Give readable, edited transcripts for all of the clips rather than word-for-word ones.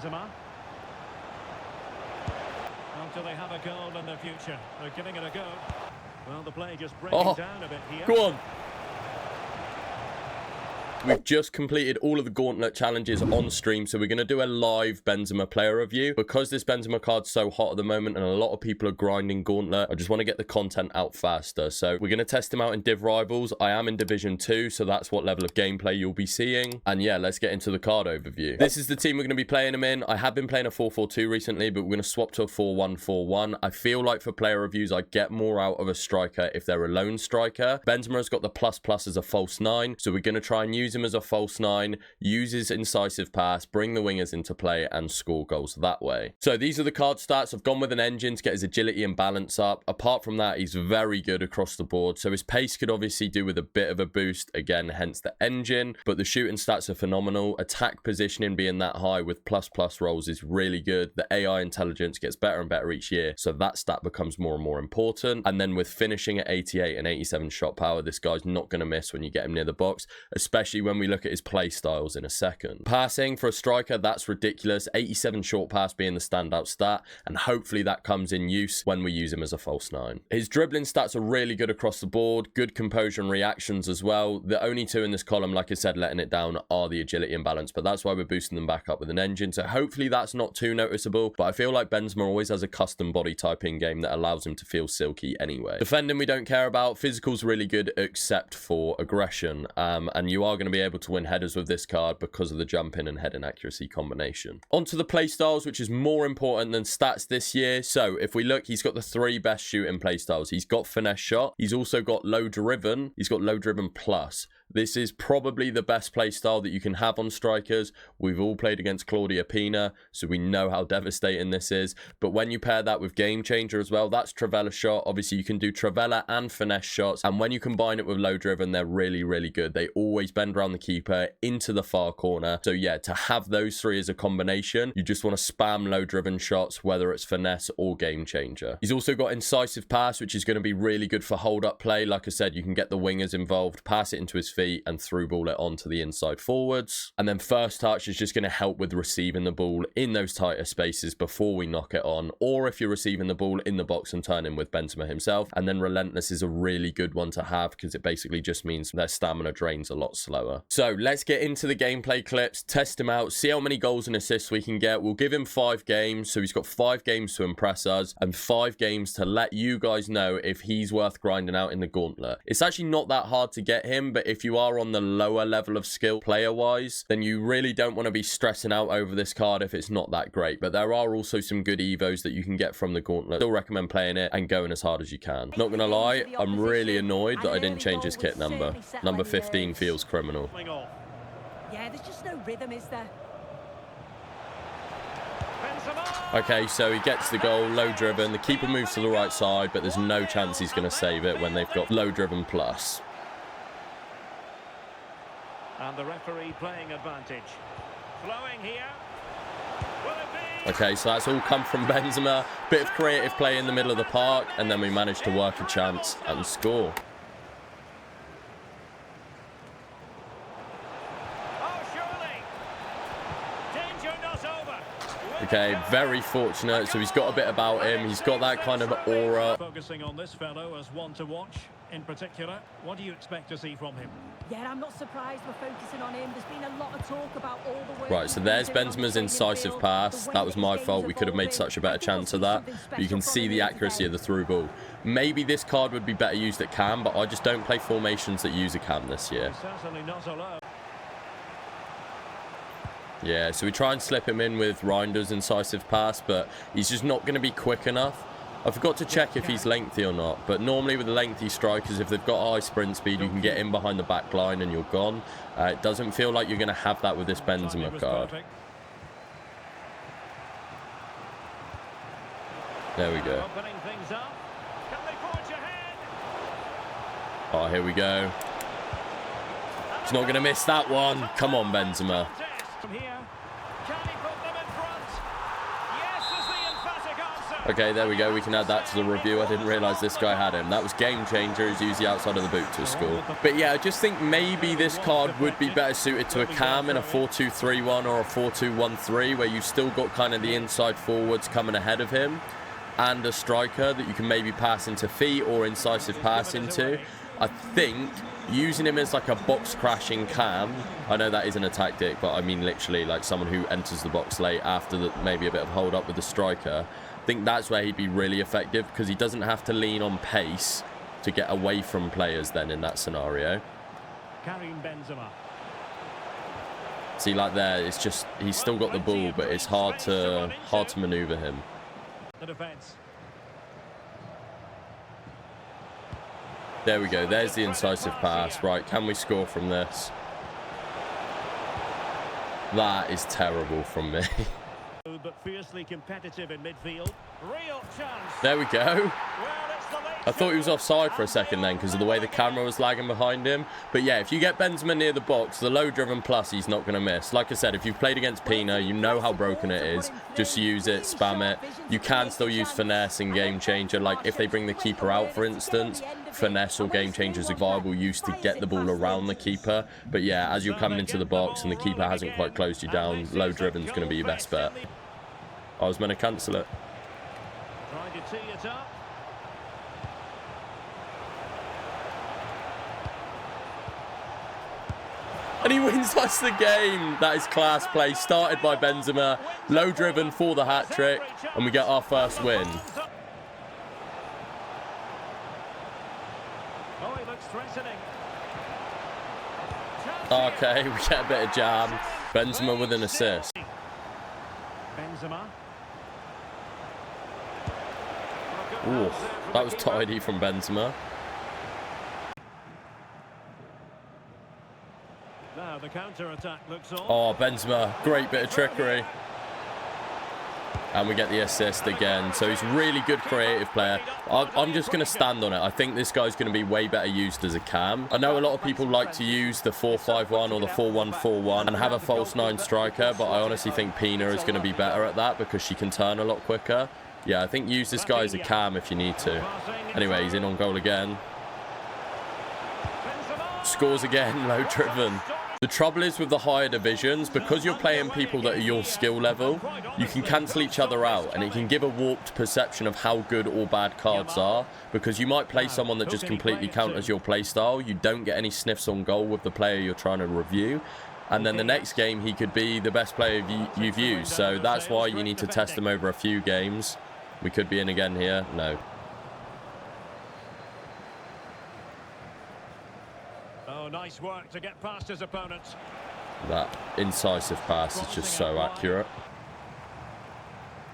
Benzema. Well, do they have a goal in the future? They're giving it a go. Well, the play just breaking down a bit here. Go on. We've just completed all of the Gauntlet challenges on stream, so we're going to do a live Benzema player review. Because this Benzema card's so hot at the moment and a lot of people are grinding Gauntlet, I just want to get the content out faster. So we're going to test him out in Div Rivals. I am in Division 2, so that's what level of gameplay you'll be seeing. And yeah, let's get into the card overview. This is the team we're going to be playing him in. I have been playing a 4-4-2 recently, but we're going to swap to a 4-1-4-1. I feel like for player reviews, I get more out of a striker if they're a lone striker. Benzema's got the ++ as a false 9, so we're going to try and use him as a false 9, use his incisive pass, bring the wingers into play and score goals that way. So these are the card stats. I've gone with an engine to get his agility and balance up. Apart from that, he's very good across the board. So his pace could obviously do with a bit of a boost, again, hence the engine, but the shooting stats are phenomenal. Attack positioning being that high with ++ rolls is really good. The AI intelligence gets better and better each year, so that stat becomes more and more important. And then with finishing at 88 and 87 shot power, this guy's not going to miss when you get him near the box, especially when we look at his play styles in a second. Passing for a striker, that's ridiculous. 87 short pass being the standout stat, and hopefully that comes in use when we use him as a false 9. His dribbling stats are really good across the board, good composure and reactions as well. The only two in this column, like I said, letting it down are the agility and balance, but that's why we're boosting them back up with an engine, so hopefully that's not too noticeable. But I feel like Benzema always has a custom body type in game that allows him to feel silky anyway. Defending we don't care about. Physical's really good except for aggression, and you are going to be able to win headers with this card because of the jump in and heading accuracy combination. Onto the play styles, which is more important than stats this year. So if we look, he's got the 3 best shooting play styles. He's got finesse shot, he's also got low driven, he's got low driven plus. This is probably the best play style that you can have on strikers. We've all played against Claudia Pina, so we know how devastating this is. But when you pair that with Game Changer as well, that's Trivela shot. Obviously, you can do Trivela and finesse shots. And when you combine it with low driven, they're really, really good. They always bend around the keeper into the far corner. So yeah, to have those 3 as a combination, you just want to spam low driven shots, whether it's finesse or Game Changer. He's also got incisive pass, which is going to be really good for hold up play. Like I said, you can get the wingers involved, pass it into his feet and through ball it onto the inside forwards. And then first touch is just going to help with receiving the ball in those tighter spaces before we knock it on, or if you're receiving the ball in the box and turning with Benzema himself. And then relentless is a really good one to have because it basically just means their stamina drains a lot slower. So let's get into the gameplay clips, test him out, see how many goals and assists we can get. We'll give him 5 games, so he's got 5 games to impress us and 5 games to let you guys know if he's worth grinding out in the Gauntlet. It's actually not that hard to get him, but if you are on the lower level of skill player wise, then you really don't want to be stressing out over this card if it's not that great. But there are also some good evos that you can get from the Gauntlet. Still recommend playing it and going as hard as you can. Not gonna lie, I'm really annoyed that I didn't change his kit number. Number 15 feels criminal. Yeah, there's just no rhythm, is there? Okay, so he gets the goal, low driven. The keeper moves to the right side, but there's no chance he's going to save it when they've got low driven plus. And the referee playing advantage. Flowing here. Okay, so that's all come from Benzema. Bit of creative play in the middle of the park, and then we managed to work a chance and score. Okay, very fortunate. So he's got a bit about him. He's got that kind of aura. Focusing on this fellow as one to watch in particular. What do you expect to see from him? Yeah, I'm not surprised we're focusing on him. There's been a lot of talk about all the work. Right, so there's Benzema's incisive pass. That was my fault. We could have made such a better chance of that. But you can see the accuracy of the through ball. Maybe this card would be better used at cam, but I just don't play formations that use a cam this year. Certainly not alone. Yeah, so we try and slip him in with Reinder's incisive pass, but he's just not going to be quick enough. I forgot to check if he's lengthy or not, but normally with the lengthy strikers, if they've got high sprint speed, you can get in behind the back line and you're gone. It doesn't feel like you're going to have that with this Benzema card. There we go. Oh, here we go. He's not going to miss that one. Come on, Benzema. Okay, there we go. We can add that to the review. I didn't realise this guy had him. That was game changer. He's used the outside of the boot to score. But yeah, I just think maybe this card would be better suited to a cam in a 4-2-3-1 or a 4-2-1-3, where you've still got kind of the inside forwards coming ahead of him and a striker that you can maybe pass into feet or incisive pass into. I think using him as like a box crashing cam, I know that isn't a tactic, but I mean literally like someone who enters the box late after maybe a bit of hold up with the striker. I think that's where he'd be really effective, because he doesn't have to lean on pace to get away from players then in that scenario. Scream Benzema. See, like there, it's just he's still got the ball, but it's hard to maneuver him. The defense. There we go. There's the incisive pass. Right, can we score from this? That is terrible from me. But fiercely competitive in midfield. Real chance. There we go. Well, it's the late I thought he was offside for a second then because of the way the camera was lagging behind him. But yeah, if you get Benzema near the box, the low-driven plus, he's not going to miss. Like I said, if you've played against Pina, you know how broken it is. Just use it, spam it. You can still use finesse in Game Changer. Like if they bring the keeper out, for instance, finesse or Game Changer is a viable use to get the ball around the keeper. But yeah, as you're coming into the box and the keeper hasn't quite closed you down, low-driven is going to be your best bet. I was meant to cancel it. Trying to tee it up. And he wins us the game. That is class play. Started by Benzema. Low driven for the hat-trick. And we get our first win. Oh, he looks threatening. Okay, we get a bit of jam. Benzema with an assist. Benzema. Ooh, that was tidy from Benzema. Now the counter-attack looks on. Oh, Benzema, great bit of trickery. And we get the assist again. So he's a really good creative player. I'm just going to stand on it. I think this guy's going to be way better used as a cam. I know a lot of people like to use the 4-5-1 or the 4-1-4-1 and have a false 9 striker, but I honestly think Pina is going to be better at that because she can turn a lot quicker. Yeah, I think use this guy as a cam if you need to. Anyway, he's in on goal again. Scores again, low driven. The trouble is with the higher divisions, because you're playing people that are your skill level, you can cancel each other out and it can give a warped perception of how good or bad cards are, because you might play someone that just completely counters your playstyle. You don't get any sniffs on goal with the player you're trying to review. And then the next game, he could be the best player you've used. So that's why you need to test him over a few games. We could be in again here. No. Oh, nice work to get past his opponents. That incisive pass is just so accurate.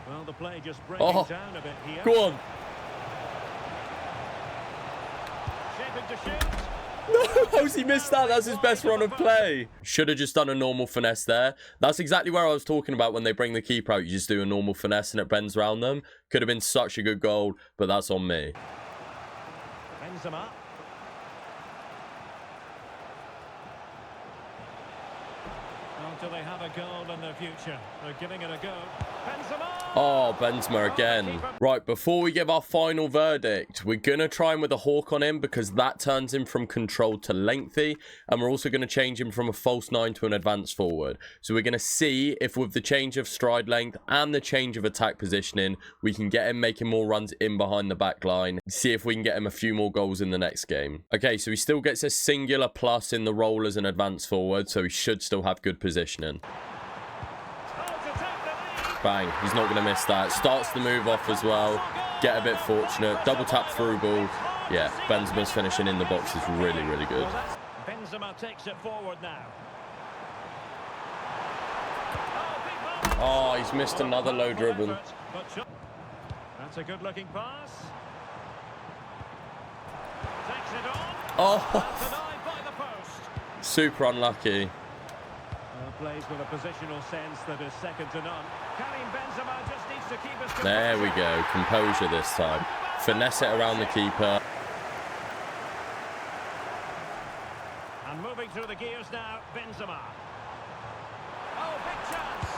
Well, the play just breaking down a bit here. Go on. Shaping to shoot. No, how's he missed that? That's his best run of play. Should have just done a normal finesse there. That's exactly where I was talking about when they bring the keeper out. You just do a normal finesse and it bends around them. Could have been such a good goal, but that's on me. Benzema. Do they have a goal in the future? They're giving it a go. Benzema! Oh, Benzema again. Right, before we give our final verdict, we're going to try him with a hawk on him because that turns him from controlled to lengthy. And we're also going to change him from a false 9 to an advanced forward. So we're going to see if with the change of stride length and the change of attack positioning, we can get him making more runs in behind the back line. See if we can get him a few more goals in the next game. Okay, so he still gets a singular plus in the role as an advanced forward. So he should still have good positioning. Bang, he's not going to miss that. Starts the move off as well. Get a bit fortunate. Double tap through ball. Yeah, Benzema's finishing in the box is really, really good. Benzema takes it forward now. Oh, he's missed another low dribble. That's a good looking pass. Takes it on. Oh, Denied by the post. super unlucky. Plays with a positional sense that is second to none. Scream Benzema just needs to keep his There we go. Composure this time. Finesse it around the keeper. And moving through the gears now, Benzema. Oh, big chance.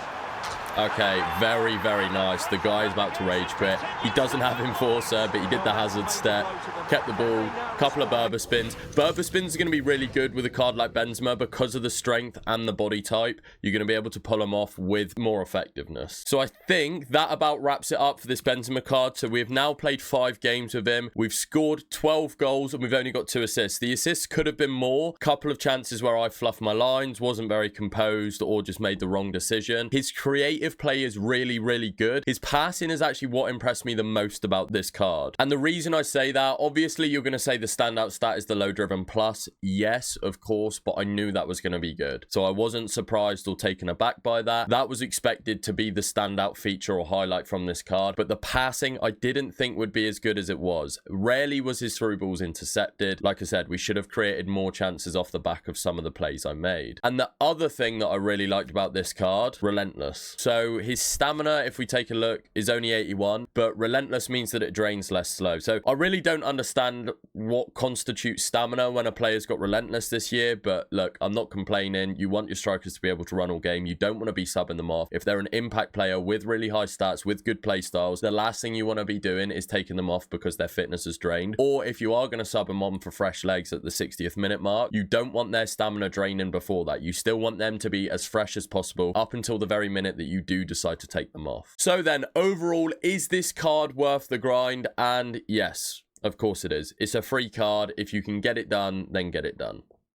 Okay, very, very nice. The guy is about to rage quit. He doesn't have Enforcer, but he did the hazard step, kept the ball, couple of Berber spins. Berber spins are going to be really good with a card like Benzema because of the strength and the body type. You're going to be able to pull them off with more effectiveness. So I think that about wraps it up for this Benzema card. So we've now played 5 games with him. We've scored 12 goals and we've only got 2 assists. The assists could have been more. Couple of chances where I fluffed my lines, wasn't very composed, or just made the wrong decision. His creative play is really, really good. His passing is actually what impressed me the most about this card. And the reason I say that, obviously you're going to say the standout stat is the low driven plus. Yes, of course, but I knew that was going to be good. So I wasn't surprised or taken aback by that. That was expected to be the standout feature or highlight from this card. But the passing, I didn't think would be as good as it was. Rarely was his through balls intercepted. Like I said, we should have created more chances off the back of some of the plays I made. And the other thing that I really liked about this card, relentless. So his stamina, if we take a look, is only 81, but relentless means that it drains less slow. So I really don't understand what constitutes stamina when a player's got relentless this year, but look, I'm not complaining. You want your strikers to be able to run all game. You don't want to be subbing them off. If they're an impact player with really high stats, with good play styles, the last thing you want to be doing is taking them off because their fitness is drained. Or if you are going to sub them on for fresh legs at the 60th minute mark, you don't want their stamina draining before that. You still want them to be as fresh as possible up until the very minute that you do decide to take them off. So then, overall, is this card worth the grind? And yes, of course it is. It's a free card. If you can get it done, then get it done.